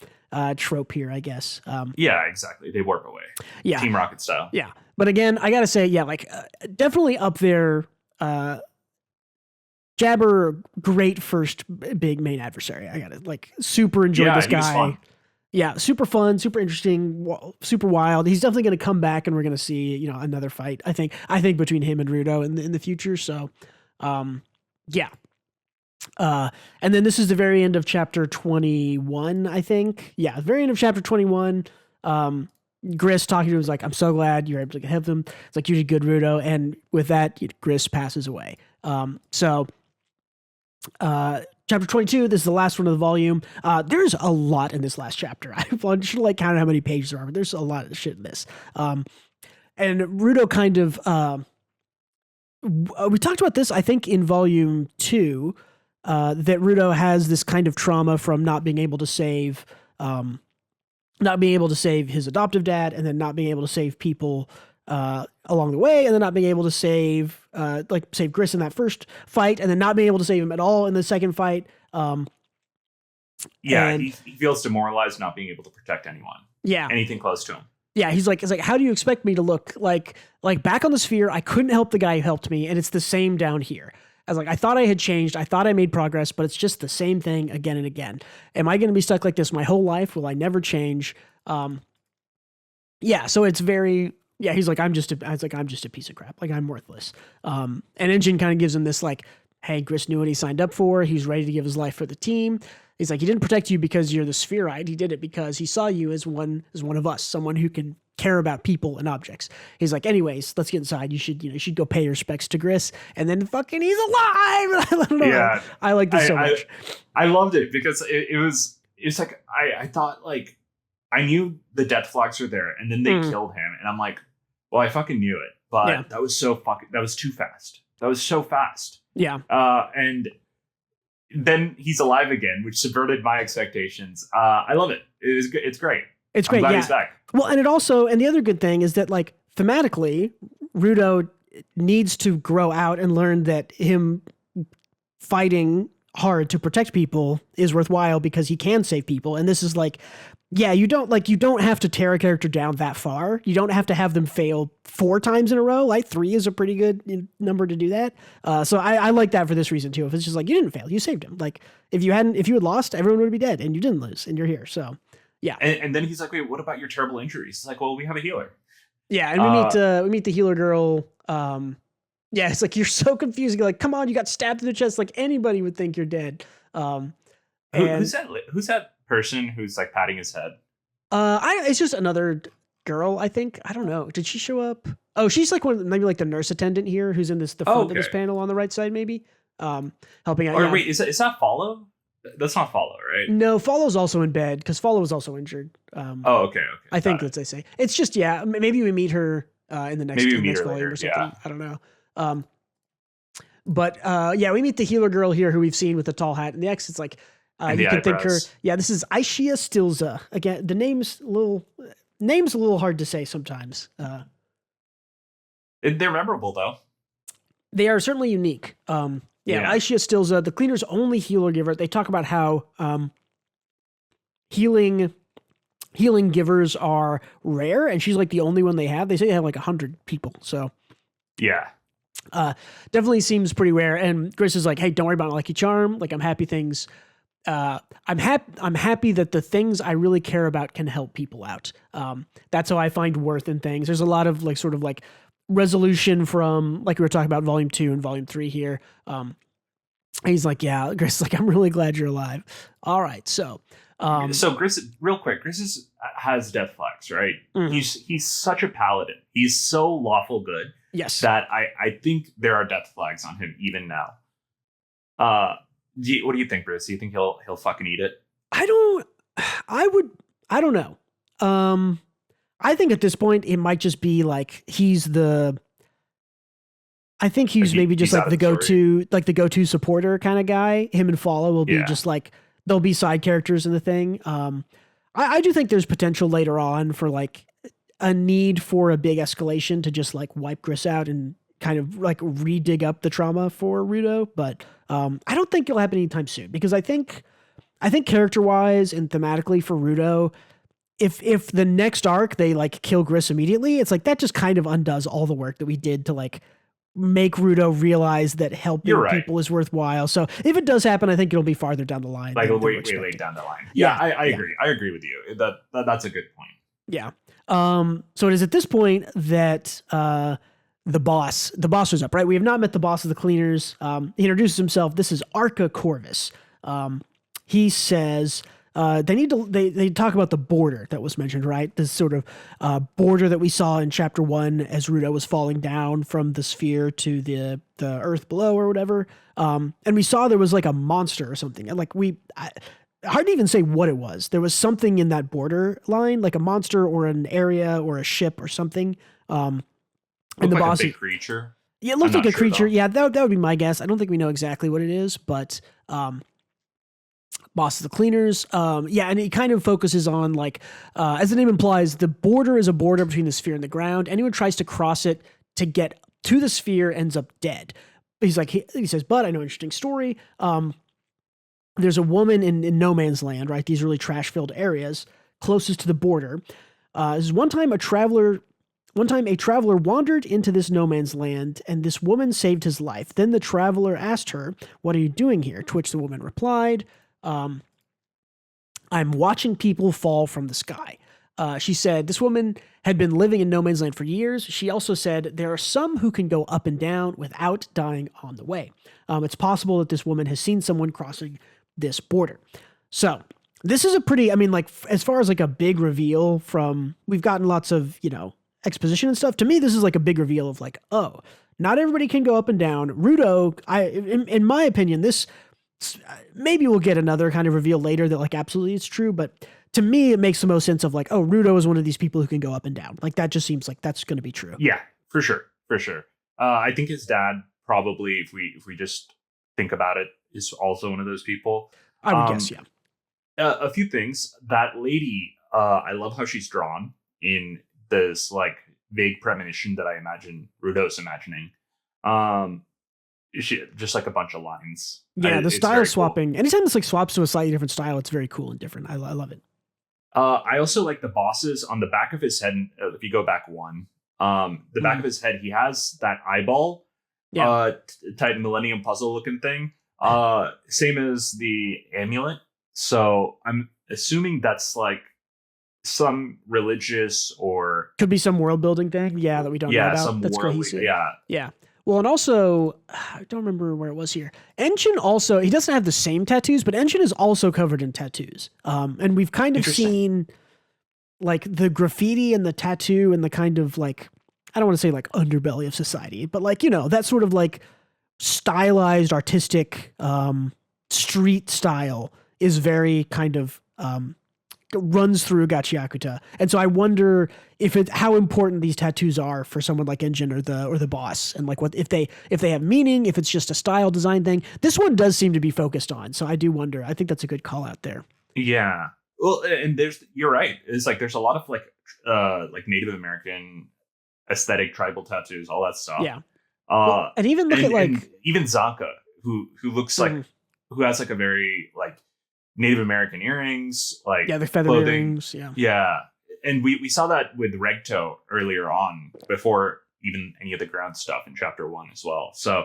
trope here, I guess. Yeah, exactly. They warp away. Yeah. Team Rocket style. Yeah. But again, I gotta say, definitely up there. Jabber, great first big main adversary. I gotta super enjoyed this guy. Fun. Yeah, super fun, super interesting, super wild. He's definitely going to come back, and we're going to see another fight. I think between him and Rudo in the future. So, yeah. And then this is the very end of chapter 21. I think, the very end of chapter 21. Gris talking to him is like, "I'm so glad you're able to help them." It's like, "You did good, Rudo." And with that, Gris passes away. Chapter 22, this is the last one of the volume. There's a lot in this last chapter. I should have counted how many pages there are, but there's a lot of shit in this. And Rudo kind of, we talked about this, I think, in volume 2, that Rudo has this kind of trauma from not being able to save his adoptive dad, and then not being able to save people along the way, and then not being able to save Gris in that first fight, and then not being able to save him at all in the second fight. He feels demoralized not being able to protect anyone. Yeah. Anything close to him. Yeah, he's like, how do you expect me to look like back on the sphere? I couldn't help the guy who helped me, and it's the same down here. I was like, I thought I had changed. I thought I made progress, but it's just the same thing again and again. Am I going to be stuck like this my whole life? Will I never change? So it's very... Yeah, he's like, I'm just a piece of crap. Like, I'm worthless. And Engine kind of gives him this hey, Gris knew what he signed up for. He's ready to give his life for the team. He's like, he didn't protect you because you're the spherite. He did it because he saw you as one of us, someone who can care about people and objects. He's like, anyways, let's get inside. You should go pay your respects to Gris. And then fucking he's alive. I don't know. Yeah, I like this so much. I loved it because it was like I thought I knew the death flags were there, and then they killed him, and I'm like, well, I fucking knew it, but that was too fast. That was so fast. Yeah. And then he's alive again, which subverted my expectations. I love it. It's great. It's great. I'm glad he's back. Well, and the other good thing is that thematically, Rudo needs to grow out and learn that him fighting hard to protect people is worthwhile because he can save people. And this is like, yeah, you don't have to tear a character down that far. You don't have to have them fail 4 times in a row. Like 3 is a pretty good number to do that. So I like that for this reason too. If it's just like, you didn't fail, you saved him. Like if you had lost, everyone would be dead, and you didn't lose, and you're here. So yeah. And then he's like, wait, what about your terrible injuries? It's like, well, we have a healer. Yeah. And we meet the healer girl. Yeah, it's like, you're so confusing. Like, come on, you got stabbed in the chest. Like anybody would think you're dead. Who's that person who's like patting his head? It's just another girl, I think. I don't know. Did she show up? Oh, she's like maybe like the nurse attendant here who's in the front of this panel on the right side, maybe. Helping out. Or wait, is that Follow? That's not Follow, right? No, Follow's also in bed because Follow was also injured. Okay. I think that's what they say. It's just, yeah, maybe we meet her in the next volume or something. Yeah. I don't know. But yeah, we meet the healer girl here who we've seen with the tall hat and the X. It's like, you can think her. Yeah, this is Aishia Stilza. Again, the name's a little hard to say sometimes. They're memorable though. They are certainly unique. Aishia Stilza, the cleaner's only healer giver. They talk about how healing givers are rare, and she's like the only one they have. They say they have like 100 people. So yeah. Definitely seems pretty rare. And Chris is like, hey, don't worry about my lucky charm. Like, I'm happy that the things I really care about can help people out. That's how I find worth in things. There's a lot of like sort of like resolution from, like we were talking about volume 2 and volume 3 here. He's like, yeah, Chris is like, I'm really glad you're alive. All right. So Gris, real quick, Gris has death flags, right? Mm-hmm. He's such a paladin. He's so lawful good. Yes. That I think there are death flags on him even now. What do you think, Bruce? Do you think he'll fucking eat it? I don't know. I think at this point it might just be like I think he's maybe just like the go-to supporter kind of guy. Him and Follow will be just like, they'll be side characters in the thing. I do think there's potential later on for like a need for a big escalation to just like wipe Gris out and kind of like re-dig up the trauma for Rudo. But I don't think it'll happen anytime soon, because I think character-wise and thematically for Rudo, if the next arc they like kill Gris immediately, it's like that just kind of undoes all the work that we did to like make Rudo realize that helping people is worthwhile. So if it does happen, I think it'll be farther down the line. Like way down the line. Yeah, I agree. I agree with you. That's a good point. Yeah. So it is at this point that the boss was up, right? We have not met the boss of the cleaners. He introduces himself. This is Arca Corvus. He says they talk about the border that was mentioned, right? This sort of border that we saw in chapter 1 as Rudo was falling down from the sphere to the earth below or whatever. And we saw there was like a monster or something. And like hard to even say what it was. There was something in that border line, like a monster or an area or a ship or something. And the boss, a big creature. Yeah, it looked like a creature. Yeah, that would be my guess. I don't think we know exactly what it is, but boss of the cleaners. And it kind of focuses on like, as the name implies, the border is a border between the sphere and the ground. Anyone tries to cross it to get to the sphere ends up dead. He's like, he says, but I know an interesting story. There's a woman in no man's land, right? These really trash-filled areas closest to the border. This is one time a traveler wandered into this no man's land, and this woman saved his life. Then the traveler asked her, "What are you doing here?" To which the woman replied, "I'm watching people fall from the sky." She said this woman had been living in no man's land for years. She also said there are some who can go up and down without dying on the way. It's possible that this woman has seen someone crossing this border. So this is a pretty, as far as like a big reveal from, we've gotten lots of, exposition and stuff. To me, this is like a big reveal of like, oh, not everybody can go up and down. Rudo, in my opinion, this, maybe we'll get another kind of reveal later that like absolutely it's true, but to me, it makes the most sense of like, oh, Rudo is one of these people who can go up and down. Like that just seems like that's going to be true. Yeah, for sure. I think his dad probably, if we just think about it, is also one of those people. I would guess, yeah. A few things. That lady, I love how she's drawn in this like vague premonition that I imagine Rudo's imagining. just like a bunch of lines. Yeah, the style swapping. Cool. Anytime this like swaps to a slightly different style, it's very cool and different. I love it. I also like the bosses on the back of his head. If you go back one, the back of his head, he has that eyeball, type Millennium Puzzle looking thing. Same as the amulet. So I'm assuming that's like some religious or could be some world building thing. Yeah, that we don't know about. That's cohesive. Yeah. Well, and also, I don't remember where it was here. Enshin also, he doesn't have the same tattoos, but Enshin is also covered in tattoos. And we've kind of seen like the graffiti and the tattoo and the kind of like, I don't want to say like underbelly of society, but like, you know, that sort of like stylized, artistic, street style is very kind of, runs through GACHIAKUTA. And so I wonder how important these tattoos are for someone like Enshin or the boss, and like what if they have meaning, if it's just a style design thing. This one does seem to be focused on. So I do wonder. I think that's a good call out there. Yeah. Well, and you're right. It's like there's a lot of like Native American aesthetic tribal tattoos, all that stuff. Yeah. And even look at like even Zaka, who looks like who has like a very like Native American earrings, like the feather earrings, yeah. And we saw that with Regto earlier on, before even any of the ground stuff in chapter 1 as well. So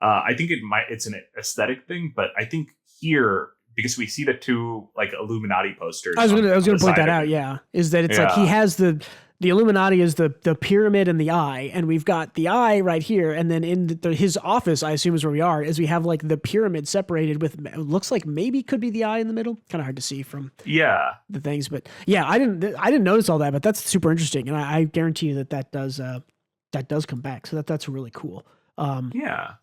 I think it's an aesthetic thing, but I think here, because we see the two like Illuminati posters. I was gonna point that out. Yeah, is that it's like he has the Illuminati is the pyramid and the eye, and we've got the eye right here, and then in his office, I assume is where we are, is we have like the pyramid separated with, it looks like maybe could be the eye in the middle. Kind of hard to see from the things, but yeah, I didn't notice all that, but that's super interesting, and I guarantee you that does come back, so that's really cool. The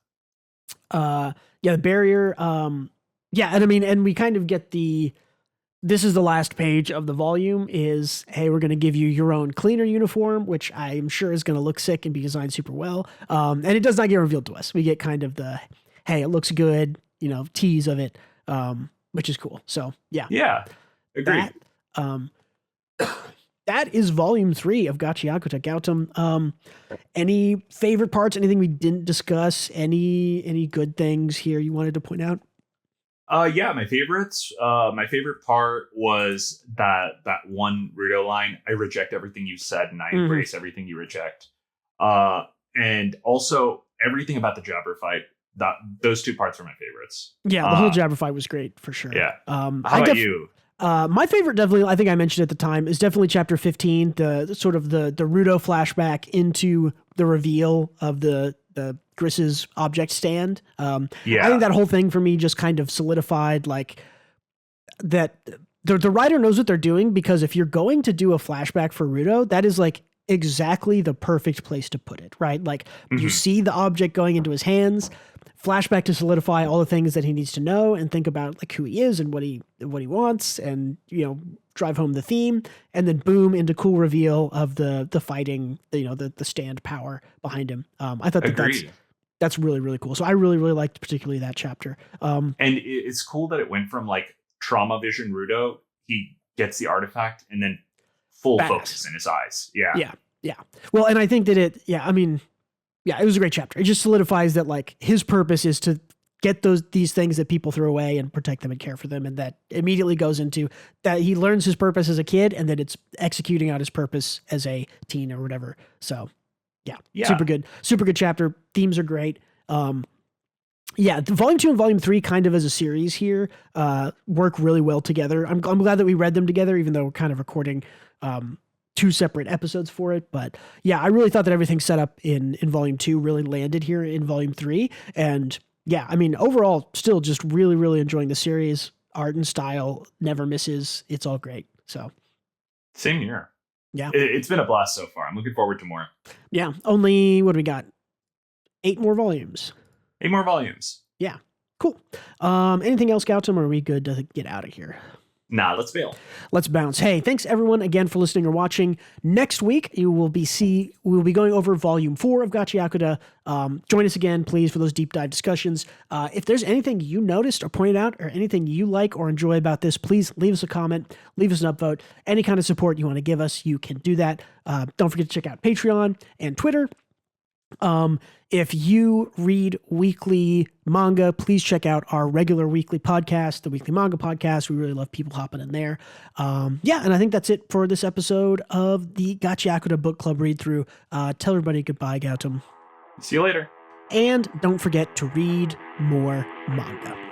barrier, and I mean, and we kind of get this is the last page of the volume is, hey, we're going to give you your own cleaner uniform, which I'm sure is going to look sick and be designed super well. And it does not get revealed to us. We get kind of the, hey, it looks good, you know, tease of it, which is cool. So yeah. Yeah. Agreed. That is volume 3 of GACHIAKUTA. Gautam, any favorite parts, anything we didn't discuss, any good things here you wanted to point out? My favorites. My favorite part was that one Rudo line. I reject everything you said, and I embrace everything you reject. And also everything about the Jabber fight. Those two parts were my favorites. Yeah, the whole Jabber fight was great for sure. Yeah. How about you? My favorite, definitely, I think I mentioned at the time, is definitely chapter 15. The sort of the Rudo flashback into the reveal of the Griss's object stand. I think that whole thing for me just kind of solidified like that the writer knows what they're doing, because if you're going to do a flashback for Rudo, that is like exactly the perfect place to put it, right? Like you see the object going into his hands, flashback to solidify all the things that he needs to know and think about like who he is and what he wants, and you know, drive home the theme, and then boom, into cool reveal of the fighting, you know, the stand power behind him. I thought that's really, really cool. So I really, really liked particularly that chapter. And it's cool that it went from like trauma vision Rudo, he gets the artifact, and then full focus in his eyes. Yeah. Well, and I think that it was a great chapter. It just solidifies that like his purpose is to get these things that people throw away and protect them and care for them, and that immediately goes into that he learns his purpose as a kid, and that it's executing out his purpose as a teen or whatever. So yeah, super good chapter. Themes are great. Volume 2 and volume 3 kind of as a series here work really well together. I'm glad that we read them together, even though we're kind of recording 2 separate episodes for it. But yeah, I really thought that everything set up in volume 2 really landed here in volume 3. And yeah, I mean, overall, still just really, really enjoying the series. Art and style never misses. It's all great. So same here. Yeah. It's been a blast so far. I'm looking forward to more. Yeah. Only, what do we got? 8 more volumes. 8 more volumes. Yeah. Cool. Anything else, Gautam, or are we good to get out of here? Nah, let's bail. Let's bounce. Hey, thanks everyone again for listening or watching. Next week, we will be going over volume 4 of GACHIAKUTA. Join us again, please, for those deep dive discussions. If there's anything you noticed or pointed out, or anything you like or enjoy about this, please leave us a comment, leave us an upvote. Any kind of support you want to give us, you can do that. Don't forget to check out Patreon and Twitter. If you read weekly manga, please check out our regular weekly podcast, the Weekly Manga Podcast. We really love people hopping in there. And I think that's it for this episode of the GACHIAKUTA Book Club read through. Tell everybody goodbye, Gautam. See you later. And don't forget to read more manga.